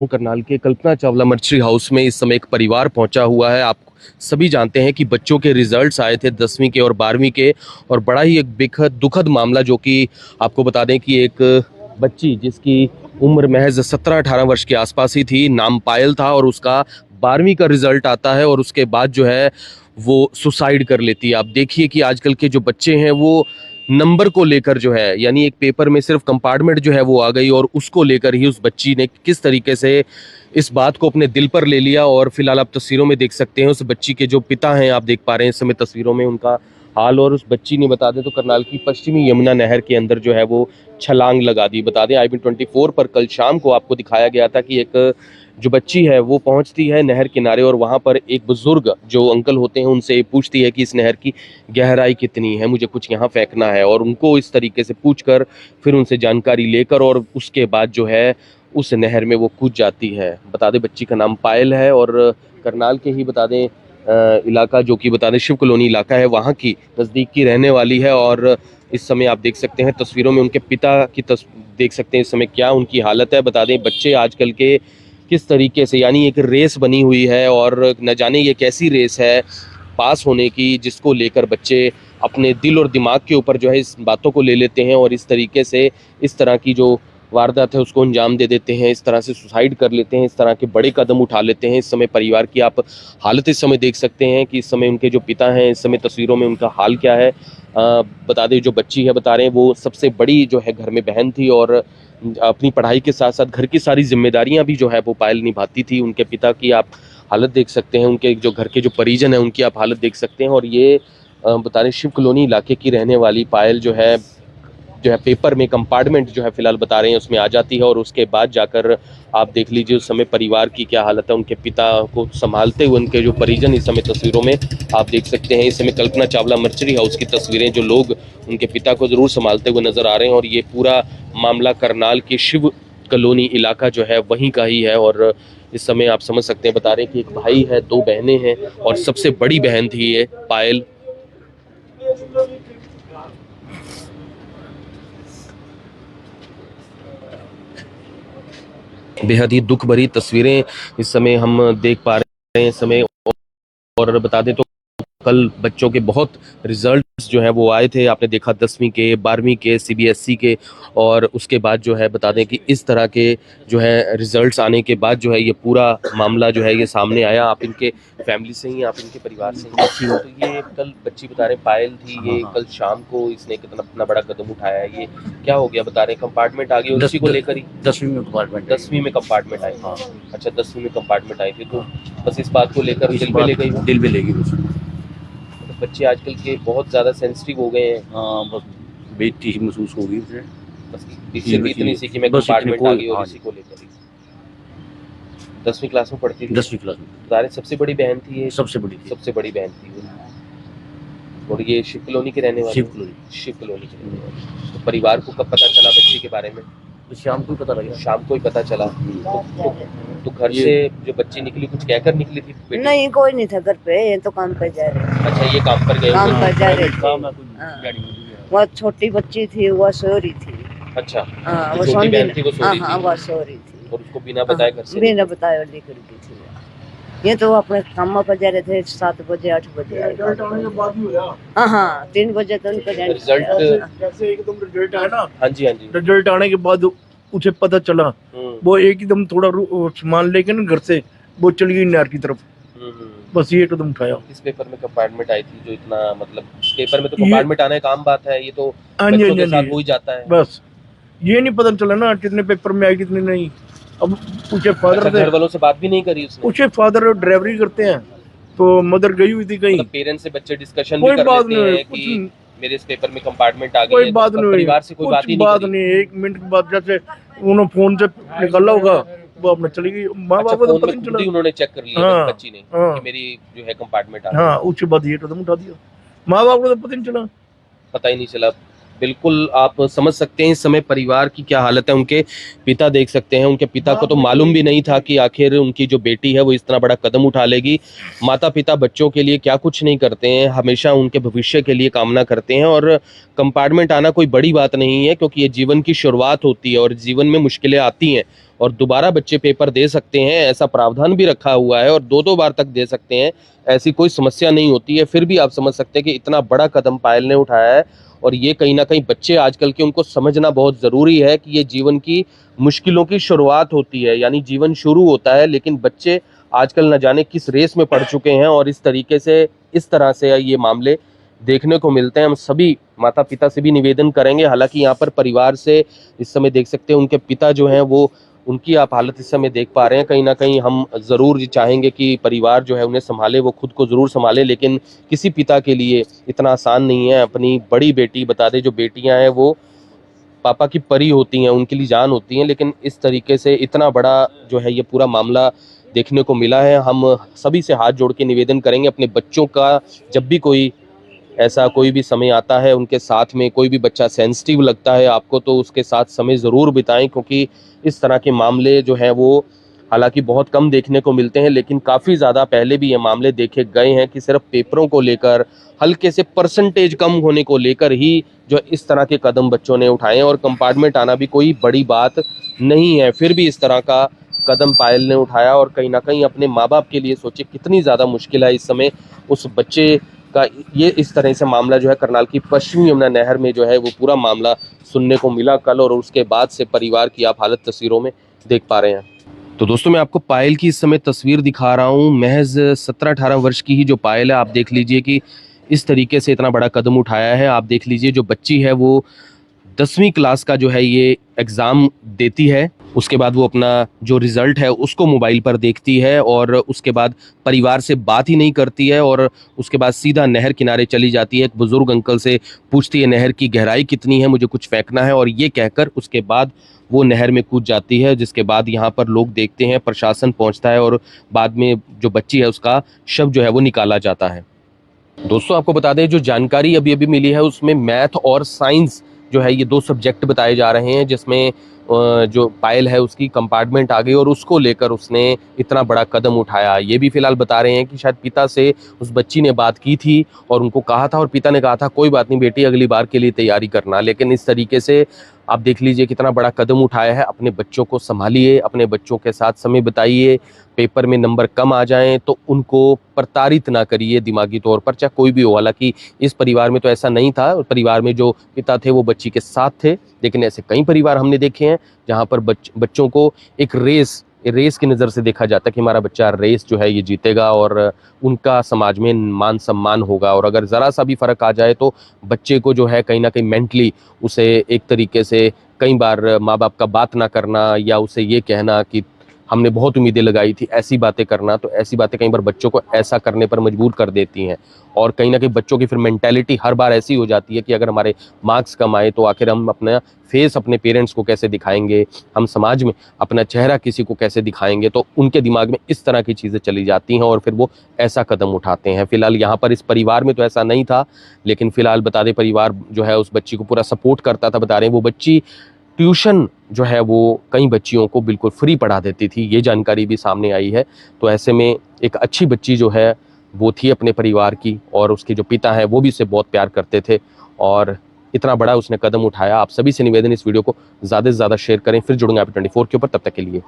करनाल के Kalpana Chawla mortuary house में इस समय एक परिवार पहुंचा हुआ है। आप सभी जानते हैं कि बच्चों के रिजल्ट्स आए थे 10वीं के और 12वीं के, और बड़ा ही एक बेहद दुखद मामला, जो कि आपको बता दें कि एक बच्ची जिसकी उम्र महज 17-18 वर्ष के आसपास ही थी, नाम पायल था, और उसका 12वीं का रिजल्ट आता है और उसके बाद जो है वो सुसाइड कर लेती है। आप देखिए कि आजकल के जो बच्चे हैं वो नंबर को लेकर जो है, यानी एक पेपर में सिर्फ कंपार्टमेंट जो है वो आ गई, और उसको लेकर ही उस बच्ची ने किस तरीके से इस बात को अपने दिल पर ले लिया। और फिलहाल आप तस्वीरों में देख सकते हैं उस बच्ची के जो पिता हैं, आप देख पा रहे हैं इस समय तस्वीरों में उनका हाल। और उस बच्ची ने, बता दें तो, करनाल की पश्चिमी यमुना नहर के अंदर जो है वो छलांग लगा दी। बता दें IB24 पर कल शाम को आपको दिखाया गया था कि एक जो बच्ची है वो पहुंचती है नहर किनारे, और वहां पर एक बुजुर्ग जो अंकल होते हैं उनसे पूछती है कि इस नहर की गहराई कितनी है, मुझे कुछ यहाँ फेंकना है। और उनको इस तरीके से पूछकर फिर उनसे जानकारी लेकर और उसके बाद जो है उस नहर में वो कूद जाती है। बता दें बच्ची का नाम पायल है, और करनाल के ही बता दें इलाका, जो कि बता दें शिव कॉलोनी इलाका है, वहाँ की नज़दीक की रहने वाली है। और इस समय आप देख सकते हैं तस्वीरों में उनके पिता की देख सकते हैं इस समय क्या उनकी हालत है। बता दें बच्चे आजकल के किस तरीके से, यानी एक रेस बनी हुई है, और न जाने ये कैसी रेस है पास होने की, जिसको लेकर बच्चे अपने दिल और दिमाग के ऊपर जो है इस बातों को ले लेते हैं और इस तरीके से इस तरह की जो वारदात है उसको अंजाम दे देते हैं, इस तरह से सुसाइड कर लेते हैं, इस तरह के बड़े कदम उठा लेते हैं। इस समय परिवार की आप हालत इस समय देख सकते हैं कि इस समय उनके जो पिता हैं, इस समय तस्वीरों में उनका हाल क्या है। बता दें जो बच्ची है, बता रहे हैं वो सबसे बड़ी जो है घर में बहन थी, और अपनी पढ़ाई के साथ साथ घर की सारी जिम्मेदारियां भी जो है वो पायल निभाती थी। उनके पिता की आप हालत देख सकते हैं, उनके जो घर के जो परिजन हैं उनकी आप हालत देख सकते हैं। और ये बता दें शिव कॉलोनी इलाके की रहने वाली पायल जो है पेपर में कंपार्टमेंट जो है फिलहाल बता रहे हैं उसमें आ जाती है, और उसके बाद जाकर आप देख लीजिए उस समय परिवार की क्या हालत है। उनके पिता को संभालते हुए उनके जो परिजन इस समय तस्वीरों में आप देख सकते हैं। इस समय कल्पना चावला मर्चरी हाउस की तस्वीरें, जो लोग उनके पिता को जरूर संभालते हुए नजर आ रहे हैं। और ये पूरा मामला करनाल के शिव कॉलोनी इलाका जो है वहीं का ही है। और इस समय आप समझ सकते हैं, बता रहे हैं कि एक भाई है, 2 बहनें हैं, और सबसे बड़ी बहन थी ये पायल। बेहद ही दुख भरी तस्वीरें इस समय हम देख पा रहे हैं इस समय। और बता दें तो कल बच्चों के बहुत रिजल्ट्स जो है वो आए थे, आपने देखा 10वीं के, 12वीं के, CBSE के। और उसके बाद जो है बता दें कि इस तरह के जो है रिजल्ट्स आने के बाद जो है ये पूरा मामला जो है ये सामने आया। आप इनके फैमिली से ही, आप इनके परिवार से ही, तो ये कल बच्ची बता रहे पायल थी, ये कल शाम को इसने कितना अपना बड़ा कदम उठाया है। ये क्या हो गया बता रहे, कंपार्टमेंट आ गई और उसी को लेकर ही 10वीं में कंपार्टमेंट 10वीं में कंपार्टमेंट आई। हाँ अच्छा, 10वीं में कंपार्टमेंट आई थी, तो बस इस बात को लेकर दिल पे ले गई। दिल पे लेगी बस। बच्चे आजकल के बहुत ज़्यादा सेंसिटिव हो गए हैं। हाँ बस बेइज्जती ही महसूस होगी उसे, बस सिर्फ इतनी सी कि मैं कंपार्टमेंट आ गई और इसी को लेकर ही। 10वीं क्लास में पढ़ती थी। 10वीं क्लास में बता रहे सबसे बड़ी बहन थी ये, सबसे बड़ी थी, सबसे बड़ी बहन थी वो। और ये शिव कॉलोनी के रहने वाले, शिव कॉलोनी के रहने वाले। तो परिवार को कब पता चला बच्ची के बारे में? तो शाम को ही पता लगा, शाम को ही पता चला। तो घर से जो बच्ची निकली कुछ कहकर निकली थी बेटी? नहीं, कोई नहीं था घर पे, ये तो काम पर जा रहे। अच्छा, ये काम पर गए, काम पर जा रहे थे। वो छोटी बच्ची थी, वो सो रही थी। अच्छा, हाँ, वो छोटी बहन थी, वो सो रही थी। हाँ, वो सो रही थी, और उसको बिना बताए घर से, बिना बताए लेकर गई थी। ये तो अपने काम पर जा रहे थे, 7 बजे 8 बजे। हाँ हाँ, 3 बजे तो उनका रिजल्ट जैसे एकदम रिजल्ट है ना। हाँ जी, हाँ जी। रिजल्ट आने के बाद उसे पता चला, वो एकदम थोड़ा सामान लेके ना घर से वो चली गई नहर की तरफ। बस ये कदम उठाया। इस पेपर में कंपार्टमेंट आई थी जो इतना, मतलब पेपर में तो कंपार्टमेंट आना एक आम बात है, ये तो बच्चों के साथ हो ही जाता है। बस ये नहीं पता चला ना कितने पेपर में आई कितने नहीं। अब उसके फादर घर वालों से बात भी नहीं करी उसने? उसके फादर ड्राइवरी करते हैं, तो मदर गई हुई थी कहीं। मतलब पेरेंट्स से बच्चे डिस्कशन भी कर लेते हैं कि मेरे इस पेपर में कंपार्टमेंट आ गई है, कोई बात नहीं, परिवार से कोई बात ही नहीं। 1 मिनट के बाद जैसे उन्होंने फोन से निकाला होगा, वो अपने चली गई। माँ बाप को तो पता नहीं चला, उन्होंने चेक कर लिया बच्ची ने कि मेरी जो है कंपार्टमेंट आ गई। हाँ, उसके बाद ये कदम उठा दिया। माँ बाप को तो पता नहीं चला, पता ही नहीं चला। बिल्कुल आप समझ सकते हैं इस समय परिवार की क्या हालत है। उनके पिता देख सकते हैं, उनके पिता को तो मालूम भी नहीं था कि आखिर उनकी जो बेटी है वो इस तरह बड़ा कदम उठा लेगी। माता पिता बच्चों के लिए क्या कुछ नहीं करते हैं, हमेशा उनके भविष्य के लिए कामना करते हैं। और कंपार्टमेंट आना कोई बड़ी बात नहीं है, क्योंकि ये जीवन की शुरुआत होती है और जीवन में मुश्किलें आती हैं और दोबारा बच्चे पेपर दे सकते हैं, ऐसा प्रावधान भी रखा हुआ है और 2-2 बार तक दे सकते हैं, ऐसी कोई समस्या नहीं होती है। फिर भी आप समझ सकते हैं कि इतना बड़ा कदम पायल ने उठाया है और ये कहीं ना कहीं बच्चे आजकल के उनको समझना बहुत ज़रूरी है कि ये जीवन की मुश्किलों की शुरुआत होती है, यानी जीवन शुरू होता है, लेकिन बच्चे आजकल न जाने किस रेस में पड़ चुके हैं और इस तरीके से इस तरह से ये मामले देखने को मिलते हैं। हम सभी माता पिता से भी निवेदन करेंगे, हालांकि यहाँ पर परिवार से इस समय देख सकते हैं उनके पिता जो हैं वो, उनकी आप हालत इस समय देख पा रहे हैं। कहीं ना कहीं हम ज़रूर चाहेंगे कि परिवार जो है उन्हें संभाले, वो खुद को ज़रूर संभाले, लेकिन किसी पिता के लिए इतना आसान नहीं है। अपनी बड़ी बेटी, बता दें जो बेटियां हैं वो पापा की परी होती हैं, उनके लिए जान होती हैं, लेकिन इस तरीके से इतना बड़ा जो है ये पूरा मामला देखने को मिला है। हम सभी से हाथ जोड़ के निवेदन करेंगे, अपने बच्चों का जब भी कोई ऐसा कोई भी समय आता है, उनके साथ में कोई भी बच्चा सेंसिटिव लगता है आपको, तो उसके साथ समय ज़रूर बिताएं, क्योंकि इस तरह के मामले जो हैं वो हालांकि बहुत कम देखने को मिलते हैं, लेकिन काफ़ी ज़्यादा पहले भी ये मामले देखे गए हैं कि सिर्फ पेपरों को लेकर, हल्के से परसेंटेज कम होने को लेकर ही जो इस तरह के कदम बच्चों ने उठाए हैं। और कंपार्टमेंट आना भी कोई बड़ी बात नहीं है, फिर भी इस तरह का कदम पायल ने उठाया और कहीं ना कहीं अपने माँ बाप के लिए सोचे कितनी ज़्यादा मुश्किल है इस समय उस बच्चे का। ये इस तरह से मामला जो है करनाल की पश्चिमी यमुना नहर में जो है वो पूरा मामला सुनने को मिला कल, और उसके बाद से परिवार की आप हालत तस्वीरों में देख पा रहे हैं। तो दोस्तों मैं आपको पायल की इस समय तस्वीर दिखा रहा हूँ। महज 17-18 वर्ष की ही जो पायल है, आप देख लीजिए कि इस तरीके से इतना बड़ा कदम उठाया है। आप देख लीजिए जो बच्ची है वो 10वीं क्लास का जो है ये एग्ज़ाम देती है, उसके बाद वो अपना जो रिज़ल्ट है उसको मोबाइल पर देखती है और उसके बाद परिवार से बात ही नहीं करती है और उसके बाद सीधा नहर किनारे चली जाती है। एक बुज़ुर्ग अंकल से पूछती है नहर की गहराई कितनी है, मुझे कुछ फेंकना है, और ये कहकर उसके बाद वो नहर में कूद जाती है, जिसके बाद यहाँ पर लोग देखते हैं, प्रशासन पहुँचता है और बाद में जो बच्ची है उसका शव जो है वो निकाला जाता है। दोस्तों आपको बता दें जो जानकारी अभी अभी मिली है उसमें मैथ और साइंस जो है ये 2 सब्जेक्ट बताए जा रहे हैं, जिसमें जो पायल है उसकी कंपार्टमेंट आ गई और उसको लेकर उसने इतना बड़ा कदम उठाया। ये भी फिलहाल बता रहे हैं कि शायद पिता से उस बच्ची ने बात की थी और उनको कहा था और पिता ने कहा था कोई बात नहीं बेटी, अगली बार के लिए तैयारी करना। लेकिन इस तरीके से आप देख लीजिए कितना बड़ा कदम उठाया है। अपने बच्चों को संभालिए, अपने बच्चों के साथ समय बिताइए। पेपर में नंबर कम आ जाएं तो उनको प्रताड़ित ना करिए दिमागी तौर पर, चाहे कोई भी हो। हालांकि इस परिवार में तो ऐसा नहीं था, परिवार में जो पिता थे वो बच्ची के साथ थे, लेकिन ऐसे कई परिवार हमने देखे हैं जहाँ पर बच्चों को एक रेस की नज़र से देखा जाता है कि हमारा बच्चा रेस जो है ये जीतेगा और उनका समाज में मान सम्मान होगा। और अगर ज़रा सा भी फ़र्क आ जाए तो बच्चे को जो है कहीं ना कहीं मेंटली उसे एक तरीके से कई बार माँ बाप का बात ना करना या उसे ये कहना कि हमने बहुत उम्मीदें लगाई थी, ऐसी बातें करना, तो ऐसी बातें कई बार बच्चों को ऐसा करने पर मजबूर कर देती हैं। और कहीं ना कहीं बच्चों की फिर मेंटालिटी हर बार ऐसी हो जाती है कि अगर हमारे मार्क्स कम आए तो आखिर हम अपना फेस अपने पेरेंट्स को कैसे दिखाएंगे, हम समाज में अपना चेहरा किसी को कैसे दिखाएंगे, तो उनके दिमाग में इस तरह की चीज़ें चली जाती हैं और फिर वो ऐसा कदम उठाते हैं। फिलहाल यहाँ पर इस परिवार में तो ऐसा नहीं था, लेकिन फिलहाल बता दें परिवार जो है उस बच्ची को पूरा सपोर्ट करता था। बता रहे हैं वो बच्ची ट्यूशन जो है वो कई बच्चियों को बिल्कुल फ्री पढ़ा देती थी, ये जानकारी भी सामने आई है। तो ऐसे में एक अच्छी बच्ची जो है वो थी अपने परिवार की, और उसके जो पिता हैं वो भी उसे बहुत प्यार करते थे और इतना बड़ा उसने कदम उठाया। आप सभी से निवेदन इस वीडियो को ज़्यादा से ज़्यादा शेयर करें। फिर जुड़ूंगा आप 24 के ऊपर, तब तक के लिए।